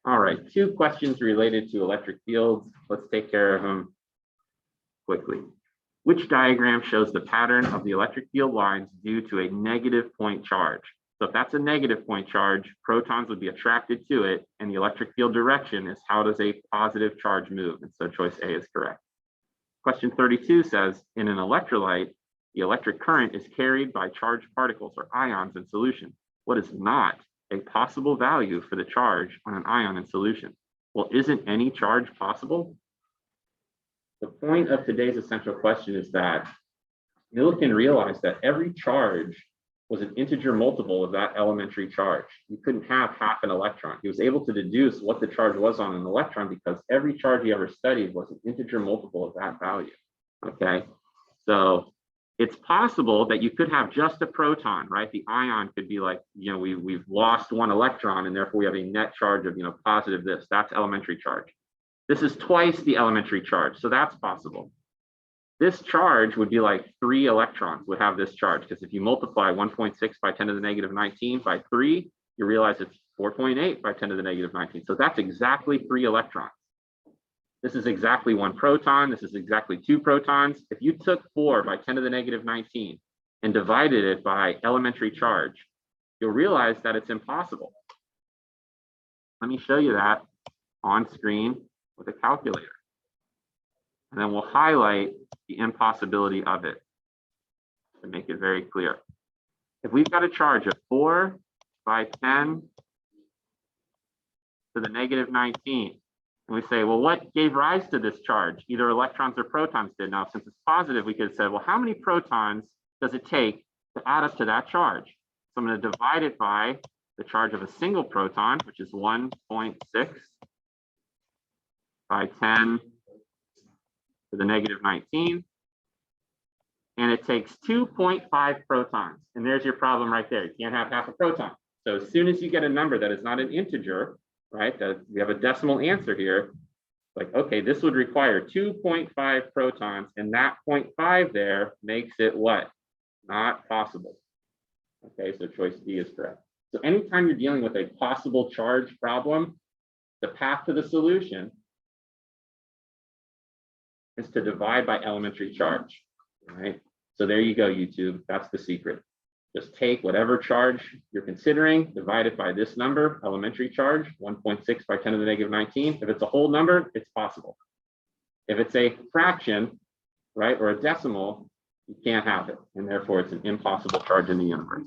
All right, 2 questions related to electric fields. Let's take care of them quickly. Which diagram shows the pattern of the electric field lines due to a negative point charge? So if that's a negative point charge, protons would be attracted to it, and the electric field direction is how does a positive charge move? And so choice A is correct. Question 32 says, in an electrolyte, the electric current is carried by charged particles or ions in solution. What is not a possible value for the charge on an ion in solution? Well, isn't any charge possible? The point of today's essential question is that Millikan realized that every charge was an integer multiple of that elementary charge. You couldn't have half an electron. He was able to deduce what the charge was on an electron because every charge he ever studied was an integer multiple of that value. Okay, so it's possible that you could have just a proton, right? The ion could be like, we've lost 1 electron and therefore we have a net charge of, positive this. That's elementary charge. This is twice the elementary charge, so that's possible. This charge would be like 3 electrons would have this charge, because if you multiply 1.6 by 10 to the negative 19 by 3, you realize it's 4.8 by 10 to the negative 19. So that's exactly 3 electrons. This is exactly 1 proton. This is exactly 2 protons. If you took 4 by 10 to the negative 19 and divided it by elementary charge, you'll realize that it's impossible. Let me show you that on screen with a calculator. And then we'll highlight the impossibility of it to make it very clear. If we've got a charge of 4 by 10 to the negative 19, and we say, well, what gave rise to this charge? Either electrons or protons did. Now, since it's positive, we could say, well, how many protons does it take to add up to that charge? So I'm going to divide it by the charge of a single proton, which is 1.6 by 10 to the negative 19. And it takes 2.5 protons. And there's your problem right there. You can't have half a proton. So as soon as you get a number that is not an integer, right, that we have a decimal answer here, like, okay, this would require 2.5 protons, and that 0.5 there makes it what? Not possible. Okay, so choice D is correct. So anytime you're dealing with a possible charge problem, the path to the solution is to divide by elementary charge, right? So there you go, YouTube. That's the secret. Just take whatever charge you're considering, divide it by this number, elementary charge, 1.6 by 10 to the negative 19. If it's a whole number, it's possible. If it's a fraction, right, or a decimal, you can't have it. And therefore, it's an impossible charge in the universe.